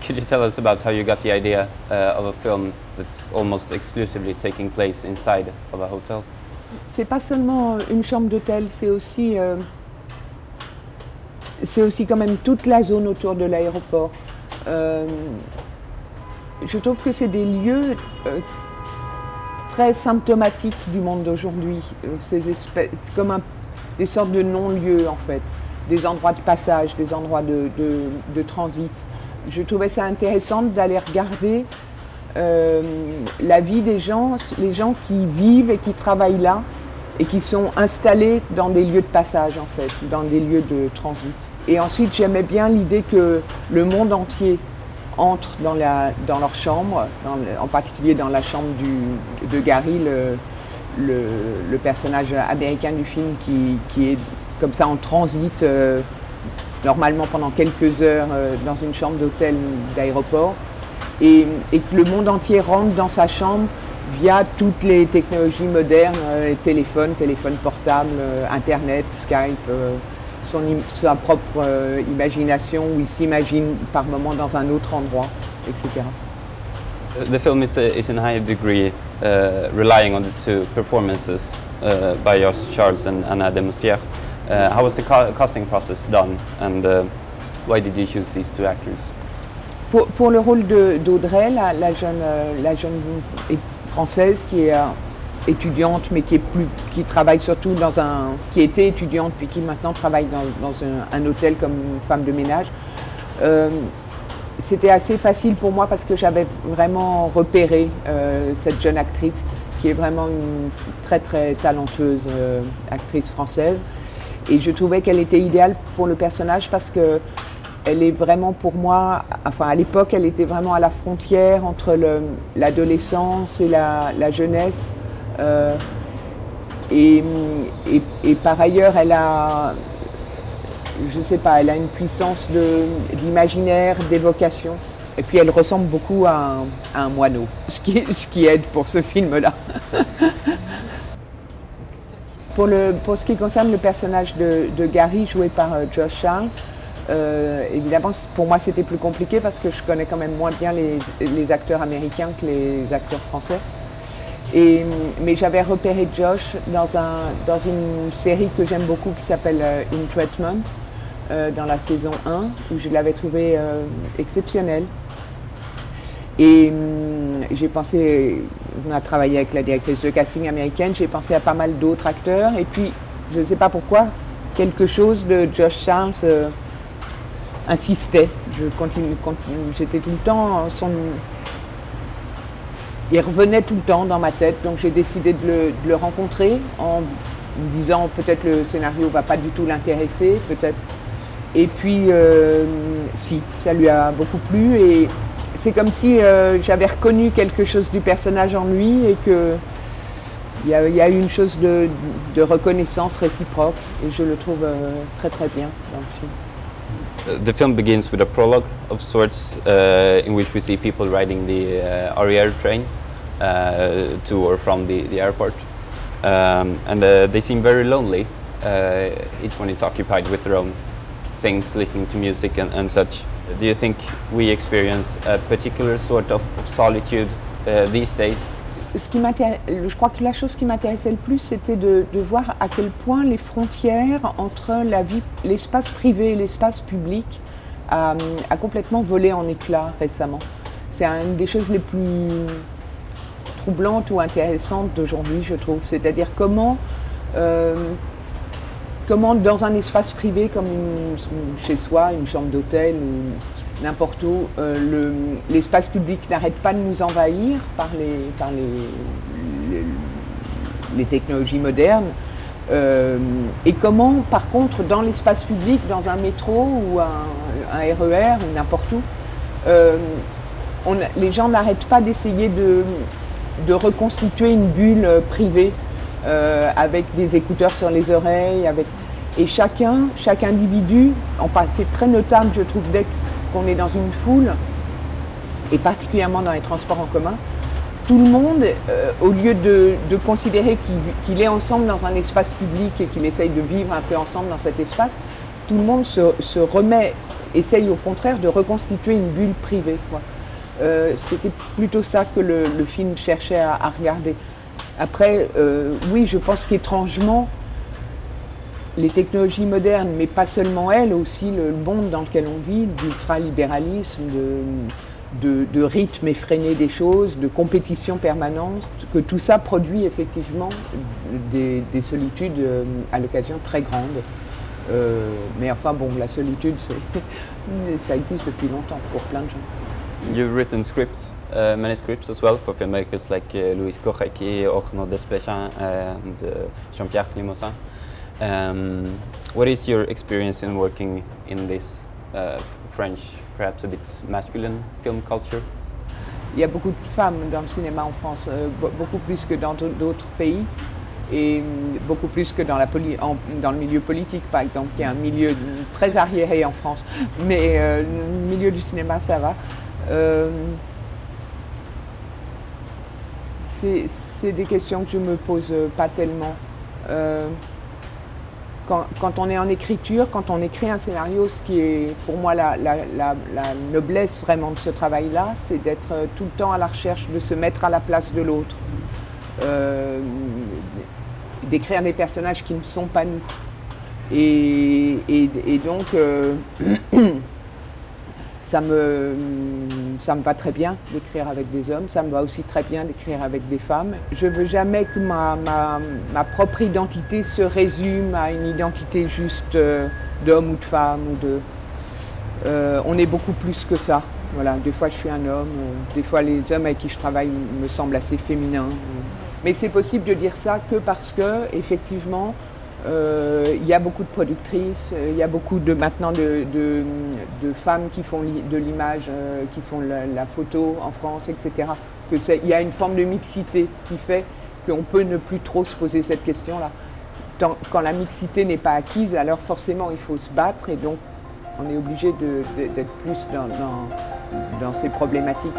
Could you tell us about how you got the idea of a film that's almost exclusively taking place inside of a hotel? C'est pas seulement une chambre d'hôtel, c'est aussi quand même toute la zone autour de l'aéroport. Je trouve que c'est des lieux très symptomatiques du monde d'aujourd'hui. C'est comme des sortes de non-lieux en fait, des endroits de passage, des endroits de transit. Je trouvais ça intéressant d'aller regarder la vie des gens, les gens qui vivent et qui travaillent là et qui sont installés dans des lieux de passage en fait, dans des lieux de transit. Et ensuite j'aimais bien l'idée que le monde entier entre dans leur chambre, en particulier dans la chambre de Gary, le personnage américain du film qui est comme ça en transit, normalement pendant quelques heures dans une chambre d'hôtel d'aéroport, et que le monde entier rentre dans sa chambre via toutes les technologies modernes, téléphone portable, Internet, Skype, sa propre imagination, où il s'imagine par moment dans un autre endroit, etc. The film is in a high degree relying on the two performances by Josh Charles and Anna Demoustier. How was the casting process done, and why did you choose these two actors? Pour le rôle d'Audrey, la jeune française qui est étudiante, mais qui travaille surtout qui était étudiante puis qui maintenant travaille dans un hôtel comme femme de ménage. C'était assez facile pour moi parce que j'avais vraiment repéré cette jeune actrice qui est vraiment une très très talentueuse actrice française. Et je trouvais qu'elle était idéale pour le personnage parce que elle est vraiment pour moi, enfin à l'époque elle était vraiment à la frontière entre l'adolescence et la jeunesse. Et par ailleurs elle a, je sais pas, elle a une puissance d'imaginaire, d'évocation. Et puis elle ressemble beaucoup à un moineau, ce qui aide pour ce film-là. Pour ce qui concerne le personnage de Gary, joué par Josh Charles, évidemment pour moi c'était plus compliqué parce que je connais quand même moins bien les acteurs américains que les acteurs français. Mais j'avais repéré Josh dans une série que j'aime beaucoup qui s'appelle In Treatment, dans la saison 1, où je l'avais trouvé exceptionnel. Et j'ai pensé, on a travaillé avec la directrice de casting américaine, j'ai pensé à pas mal d'autres acteurs, et puis je ne sais pas pourquoi, quelque chose de Josh Charles insistait. J'étais tout le temps il revenait tout le temps dans ma tête, donc j'ai décidé de le rencontrer en me disant peut-être le scénario ne va pas du tout l'intéresser, peut-être. Et puis si, ça lui a beaucoup plu, et c'est comme si j'avais reconnu quelque chose du personnage en lui et qu'il y a eu une chose de reconnaissance réciproque, et je le trouve très très bien dans le film. The film begins with a prologue of sorts in which we see people riding the Arriere train to or from the airport, and they seem very lonely. Each one is occupied with their own things, listening to music and such. Do you think we experience a particular sort of solitude these days? Je crois que la chose qui m'intéressait le plus, c'était de voir à quel point les frontières entre l'espace privé et l'espace public a complètement volé en éclats récemment. C'est une des choses les plus troublantes ou intéressantes d'aujourd'hui, je trouve. C'est-à-dire comment dans un espace privé comme chez soi, une chambre d'hôtel ou n'importe où, l'espace public n'arrête pas de nous envahir par les technologies modernes, et comment par contre dans l'espace public, dans un métro ou un RER ou n'importe où, les gens n'arrêtent pas d'essayer de reconstituer une bulle privée avec des écouteurs sur les oreilles, et chaque individu, c'est très notable je trouve dès qu'on est dans une foule, et particulièrement dans les transports en commun, tout le monde, au lieu de considérer qu'il est ensemble dans un espace public et qu'il essaye de vivre un peu ensemble dans cet espace, tout le monde se remet essaye au contraire de reconstituer une bulle privée, quoi. C'était plutôt ça que le film cherchait à regarder. Après, oui, je pense qu'étrangement, les technologies modernes, mais pas seulement elles, aussi le monde dans lequel on vit, d'ultralibéralisme, de rythme effréné des choses, de compétition permanente, que tout ça produit effectivement des solitudes à l'occasion très grandes. Mais enfin bon, la solitude, ça existe depuis longtemps pour plein de gens. You've written scripts, many scripts as well for filmmakers like Louis Kocheki, Orno Desplechin and Jean-Pierre Limousin. What is your experience in working in this French, perhaps a bit masculine film culture? Il y a beaucoup de femmes dans le cinéma en France, beaucoup plus que dans d'autres pays et beaucoup plus que dans le milieu politique par exemple, qui est un milieu très arriéré en France. Mais le milieu du cinéma, ça va. C'est des questions que je me pose pas tellement. Quand on est en écriture, quand on écrit un scénario, ce qui est pour moi la noblesse vraiment de ce travail-là, c'est d'être tout le temps à la recherche de se mettre à la place de l'autre, d'écrire des personnages qui ne sont pas nous. Et donc, ça me va très bien d'écrire avec des hommes, ça me va aussi très bien d'écrire avec des femmes. Je veux jamais que ma propre identité se résume à une identité juste d'homme ou de femme. On est beaucoup plus que ça. Voilà, des fois je suis un homme, des fois les hommes avec qui je travaille me semblent assez féminins. Mais c'est possible de dire ça que parce que, effectivement, il y a beaucoup de productrices, il y a beaucoup maintenant de femmes qui font de l'image, qui font la photo en France, etc. Il y a une forme de mixité qui fait qu'on peut ne plus trop se poser cette question-là. Quand la mixité n'est pas acquise, alors forcément il faut se battre et donc on est obligé d'être plus dans ces problématiques.